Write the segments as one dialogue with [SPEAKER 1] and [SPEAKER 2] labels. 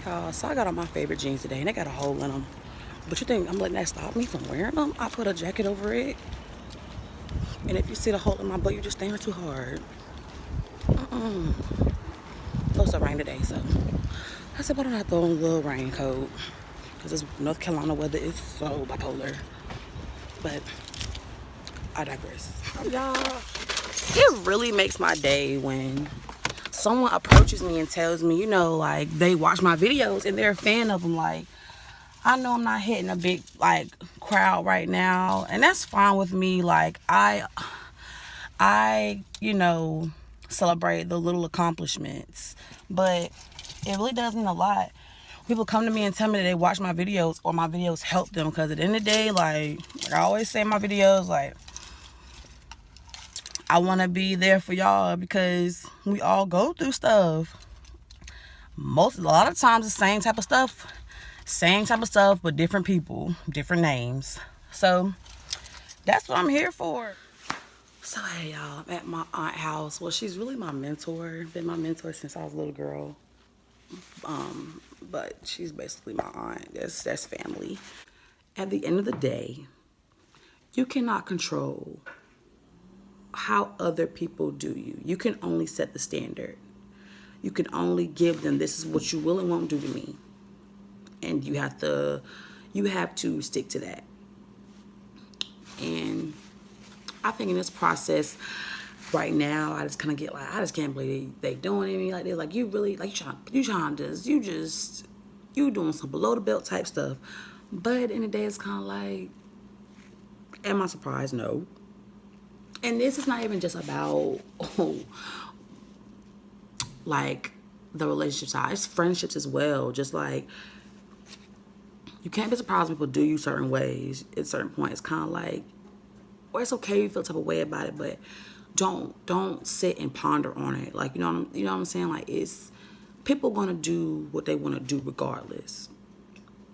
[SPEAKER 1] So I got on my favorite jeans today, and they got a hole in them. But you think I'm letting that stop me from wearing them? I put a jacket over it, and if you see the hole in my butt, you're just staring too hard. Supposed to rain today, so I said, why don't I throw on a little raincoat? Because this North Carolina weather is so bipolar. But I digress. Y'all, it really makes my day when someone approaches me and tells me, like they watch my videos and they're a fan of them. Like, I know I'm not hitting a big like crowd right now, and that's fine with me. Like I celebrate the little accomplishments, but it really does mean a lot. People come to me and tell me that they watch my videos or my videos help them, because at the end of the day, like I always say in my videos, like I want to be there for y'all because we all go through stuff. A lot of times the same type of stuff, but different people, different names. So that's what I'm here for. So hey y'all, I'm at my aunt's house. Well, she's really my mentor. Been my mentor since I was a little girl. But she's basically my aunt. That's family. At the end of the day, you cannot control how other people do you. You can only set the standard. You can only give them, this is what you will and won't do to me. And you have to stick to that. And I think in this process right now, I just kind of get like, I just can't believe they doing me like this. Like, you really, like, you doing some below the belt type stuff. But in the day, it's kind of like, am I surprised? No. And this is not even just about, like, the relationship side. It's friendships as well. Just like, you can't be surprised when people do you certain ways at certain points. It's kind of like, or it's okay if you feel the type of way about it, but don't sit and ponder on it. Like, you know what I'm saying? Like, it's people gonna do what they want to do regardless.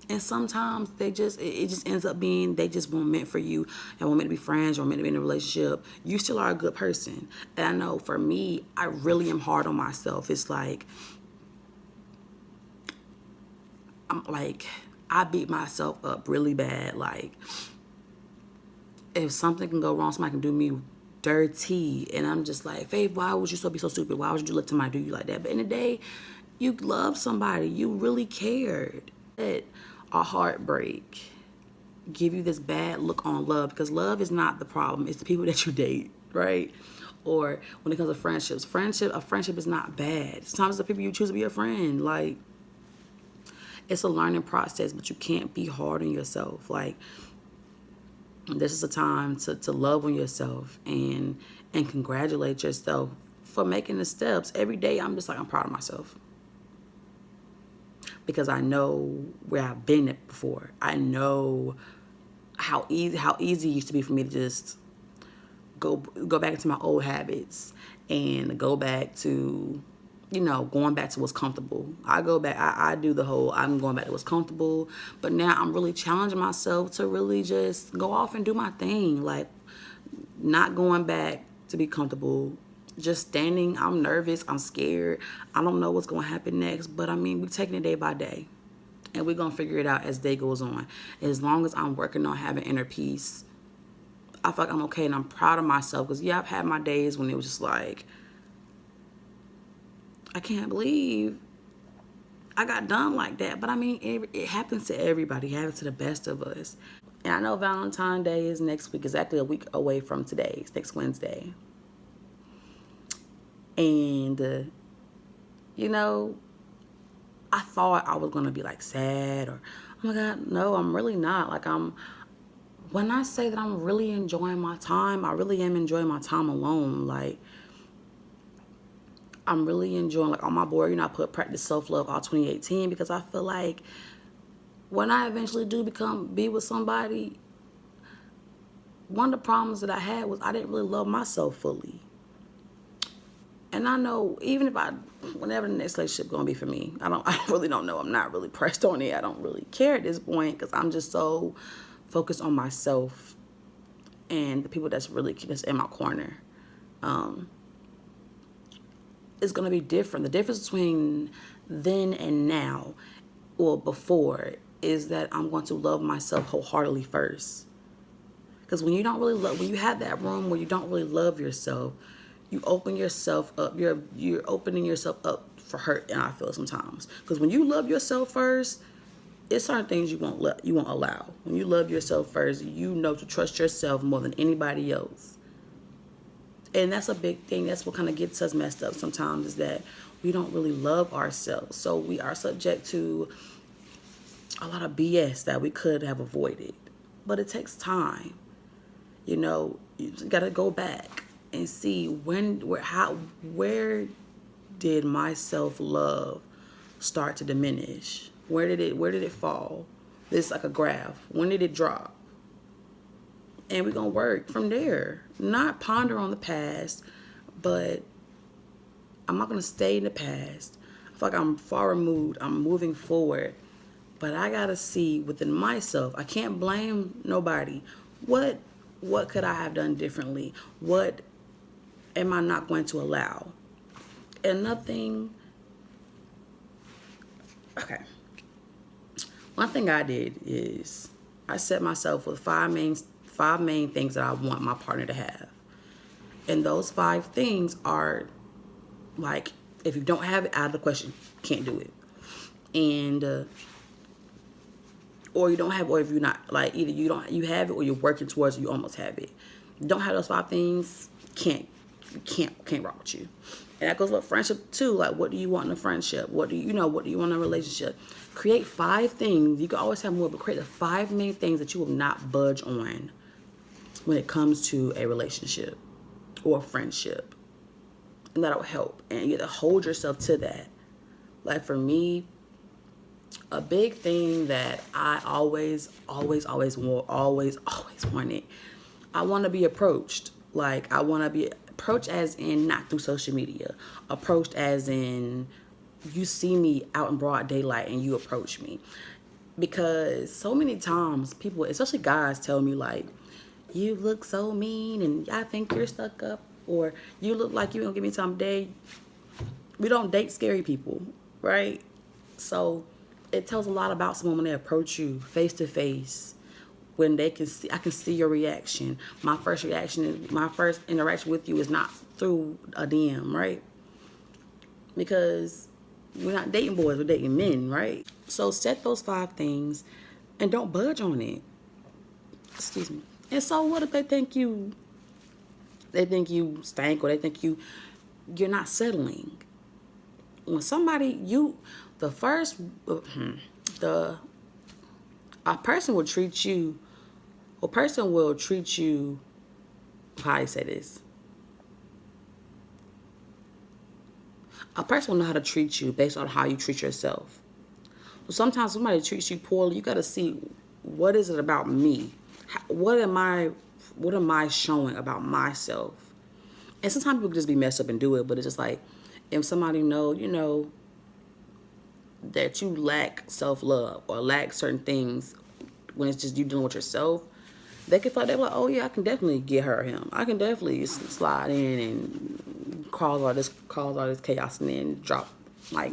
[SPEAKER 1] And sometimes it just ends up being they just weren't meant for you. They weren't meant to be friends or meant to be in a relationship. You still are a good person. And I know for me, I really am hard on myself. It's like, I beat myself up really bad. Like, if something can go wrong, somebody can do me dirty, and I'm just like, Faith, why would you be so stupid? Why would you let somebody do you like that? But in the day, you love somebody. You really cared. A heartbreak give you this bad look on love, because love is not the problem. It's the people that you date, right? Or when it comes to friendships, a friendship is not bad. Sometimes the people you choose to be a friend. Like, it's a learning process, but you can't be hard on yourself. Like, this is a time to love on yourself and congratulate yourself for making the steps. Every day, I'm just like, I'm proud of myself. Because I know where I've been at before. I know how easy it used to be for me to just go back into my old habits and go back to, going back to what's comfortable. I do the whole, I'm going back to what's comfortable. But now I'm really challenging myself to really just go off and do my thing. Like, not going back to be comfortable. Just standing, I'm nervous, I'm scared. I don't know what's going to happen next. But, we're taking it day by day. And we're going to figure it out as day goes on. As long as I'm working on having inner peace, I feel like I'm okay, and I'm proud of myself. Because, I've had my days when it was just like, I can't believe I got done like that. But, it happens to everybody. It happens to the best of us. And I know Valentine's Day is next week, exactly a week away from today. It's next Wednesday. And, I thought I was going to be like sad or, oh my God, no, I'm really not. Like, when I say that I'm really enjoying my time, I really am enjoying my time alone. Like, I'm really enjoying, like, on my board, I put practice self-love all 2018, because I feel like when I eventually do be with somebody, one of the problems that I had was I didn't really love myself fully. And I know even whenever the next relationship going to be for me, I really don't know. I'm not really pressed on it. I don't really care at this point, because I'm just so focused on myself and the people that's in my corner. It's going to be different. The difference between then and now or before, is that I'm going to love myself wholeheartedly first. Because when you don't really love, when you have that room where you don't really love yourself, you open yourself up. You're opening yourself up for hurt, and I feel sometimes. Because when you love yourself first, it's certain things you won't allow. When you love yourself first, you know to trust yourself more than anybody else. And that's a big thing. That's what kind of gets us messed up sometimes, is that we don't really love ourselves. So we are subject to a lot of BS that we could have avoided. But it takes time. You know, you got to go back and see where did my self-love start to diminish? Where did it fall? It's like a graph. When did it drop? And we're going to work from there. Not ponder on the past, but I'm not going to stay in the past. I feel like I'm far removed. I'm moving forward. But I got to see within myself. I can't blame nobody. What could I have done differently? What am I not going to allow? And nothing. Okay. One thing I did is I set myself with five main things that I want my partner to have. And those 5 things are, like, if you don't have it, out of the question, can't do it. And or you don't have, or if you're not, like, either you have it, or you're working towards it, you almost have it. You don't have those 5 things, can't rock with you. And that goes with friendship too. Like, what do you want in a friendship? What do you want in a relationship? Create 5 things. You can always have more, but create the 5 main things that you will not budge on when it comes to a relationship or a friendship. And that'll help. And you have to hold yourself to that. Like, for me, a big thing that I always wanted, I want to be approached. Like, I want to be approached as in not through social media. Approached as in you see me out in broad daylight and you approach me. Because so many times people, especially guys, tell me, like, you look so mean and I think you're stuck up, or you look like you don't give me time of day. We don't date scary people, right? So it tells a lot about someone when they approach you face to face, when they can see, I can see your reaction. My first interaction with you is not through a DM, right? Because we're not dating boys, we're dating men, right? So set those 5 things and don't budge on it. Excuse me. And so what if they think you stank, or they think you're not settling? When somebody, a person will treat you, how do I say this? A person will know how to treat you based on how you treat yourself. So sometimes somebody treats you poorly, you got to see, what is it about me? What am I showing about myself? And sometimes people just be messed up and do it, but it's just like, if somebody know that you lack self-love or lack certain things, when it's just you dealing with yourself, they can feel like, they're like, oh yeah, I can definitely get her or him. I can definitely slide in and cause all this chaos and then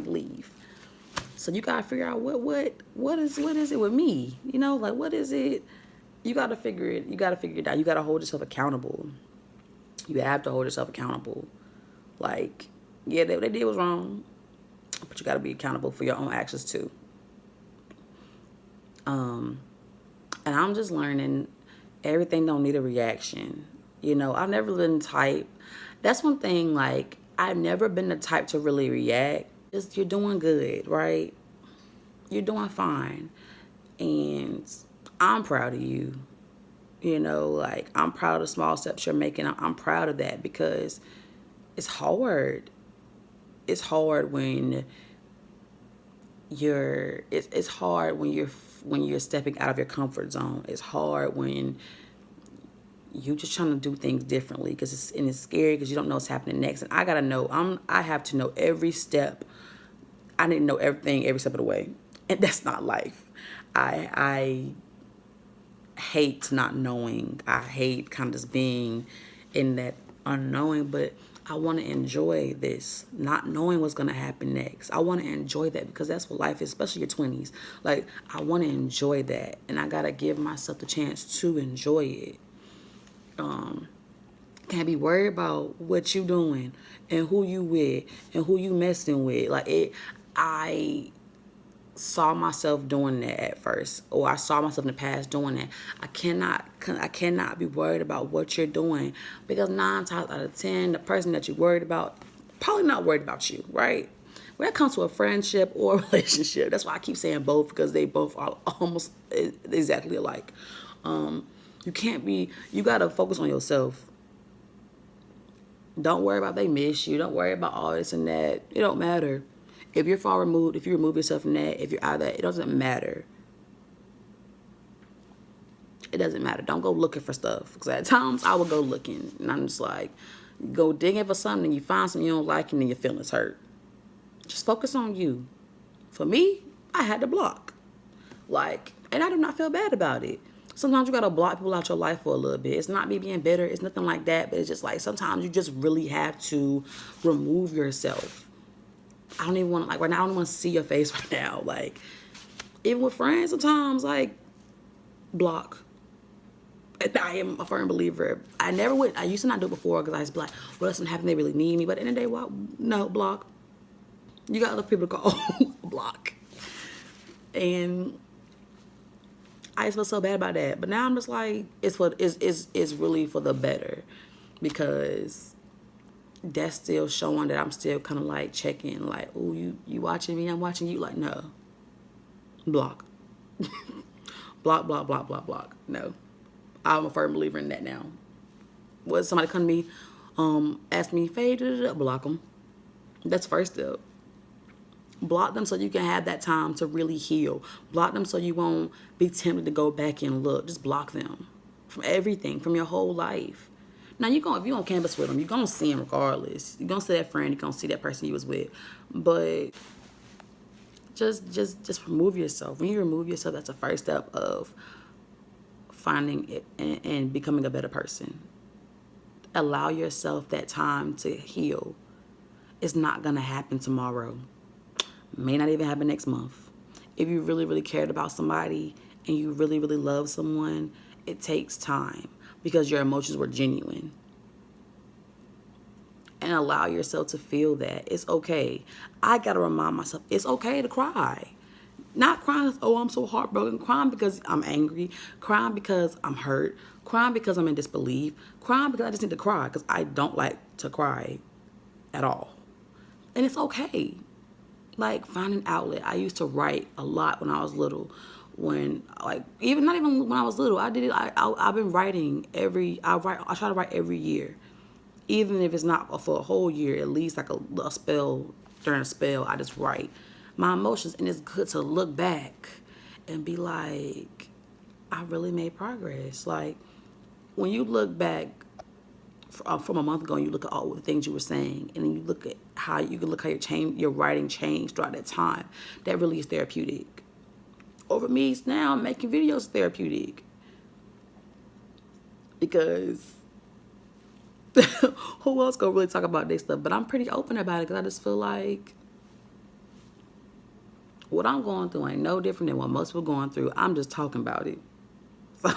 [SPEAKER 1] leave. So you gotta figure out what is it with me? Like, what is it? You gotta figure it out. You gotta hold yourself accountable. You have to hold yourself accountable. Like, yeah, what they did was wrong, but you gotta be accountable for your own actions too. And I'm just learning, everything don't need a reaction. I've never been the type. That's one thing, like, I've never been the type to really react. Just, you're doing good, right? You're doing fine. And I'm proud of you. Like, I'm proud of the small steps you're making. I'm proud of that, because it's hard. It's hard when it's hard when you're stepping out of your comfort zone. It's hard when you're just trying to do things differently, because it's scary, because you don't know what's happening next. And I have to know every step. I need to know everything every step of the way, and that's not life. I hate not knowing. I hate kind of just being in that unknowing, but I want to enjoy this, not knowing what's going to happen next. I want to enjoy that because that's what life is, especially your 20s. Like, I want to enjoy that, and I got to give myself the chance to enjoy it. Can't be worried about what you doing and who you with and who you messing with. Like, I saw myself doing that at first, or I saw myself in the past doing that. I cannot be worried about what you're doing, because 9 times out of 10, the person that you're worried about probably not worried about you, right? When it comes to a friendship or a relationship, that's why I keep saying both, because they both are almost exactly alike. You gotta focus on yourself. Don't worry about they miss you. Don't worry about all this and that. It don't matter. If you're far removed, if you remove yourself from that, if you're out of that, it doesn't matter. It doesn't matter. Don't go looking for stuff. Because at times I would go looking, and I'm just like, go digging for something, and you find something you don't like, and then your feelings hurt. Just focus on you. For me, I had to block. And I do not feel bad about it. Sometimes you gotta block people out your life for a little bit. It's not me being bitter. It's nothing like that. But it's just like sometimes you just really have to remove yourself. I don't even want to, like, right now, I don't want to see your face right now. Like, even with friends, sometimes, like, block. I am a firm believer. I used to not do it before because I used to be like, what if something happened, they really need me? But at the end of the day, well, no, block. You got other people to call. Block. And I just feel so bad about that. But now I'm just like, it's really for the better, because that's still showing that I'm still kind of like checking, like, oh, you watching me, I'm watching you. Like, no. Block. Block, block, block, block, block. No. I'm a firm believer in that now. When somebody come to me, ask me, fade, block them. That's first step. Block them so you can have that time to really heal. Block them so you won't be tempted to go back and look. Just block them from everything, from your whole life. Now, if you on campus with them, you're going to see them regardless. You're going to see that friend. You're going to see that person you was with. But just remove yourself. When you remove yourself, that's the first step of finding it and becoming a better person. Allow yourself that time to heal. It's not going to happen tomorrow. May not even happen next month. If you really, really cared about somebody and you really, really love someone, it takes time because your emotions were genuine. And allow yourself to feel that. It's okay. I got to remind myself, it's okay to cry. Not crying, oh, I'm so heartbroken. Crying because I'm angry. Crying because I'm hurt. Crying because I'm in disbelief. Crying because I just need to cry, because I don't like to cry at all. And it's okay. Like, find an outlet. I used to write a lot when I was little. Not even when I was little, I did it. I've been writing I try to write every year. Even if it's not for a whole year, at least like a spell, during a spell, I just write my emotions. And it's good to look back and be like, I really made progress. Like, when you look back from a month ago and you look at all the things you were saying, and then you look at how your writing changed throughout that time, that really is therapeutic. Over me now, making videos therapeutic. Because who else gonna really talk about this stuff? But I'm pretty open about it because I just feel like what I'm going through ain't no different than what most people going through. I'm just talking about it. So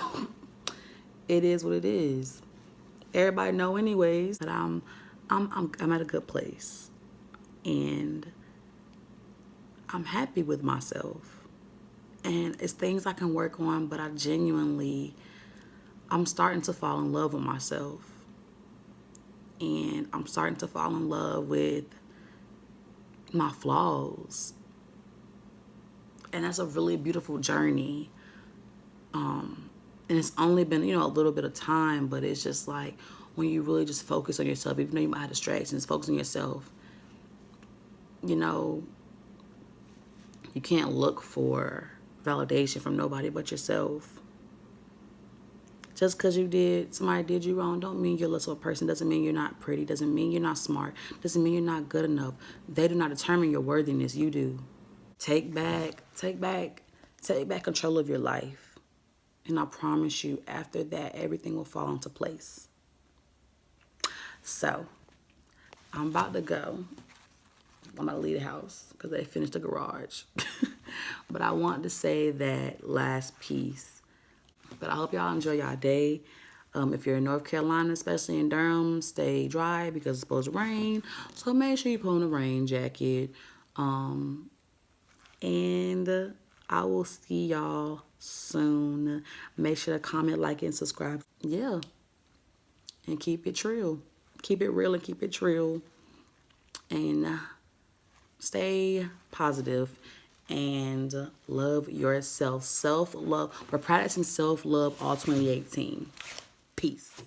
[SPEAKER 1] it is what it is. Everybody know anyways. But I'm at a good place. And I'm happy with myself. And it's things I can work on, but I'm starting to fall in love with myself. And I'm starting to fall in love with my flaws. And that's a really beautiful journey. And it's only been, a little bit of time, but it's just like when you really just focus on yourself, even though you might have distractions, focus on yourself. You can't look for validation from nobody but yourself. Just because somebody did you wrong, don't mean you're less of a person. Doesn't mean you're not pretty. Doesn't mean you're not smart. Doesn't mean you're not good enough. They do not determine your worthiness. You do. Take back control of your life. And I promise you, after that, everything will fall into place. So, I'm about to go. I'm about to leave the house because they finished the garage. But I want to say that last piece. But I hope y'all enjoy y'all day. If you're in North Carolina, especially in Durham, stay dry because it's supposed to rain. So make sure you put on a rain jacket. And I will see y'all soon. Make sure to comment, like, and subscribe. Yeah. And keep it trill. Keep it real and keep it trill. And stay positive and love yourself. Self-love. We're practicing self-love all 2018. Peace.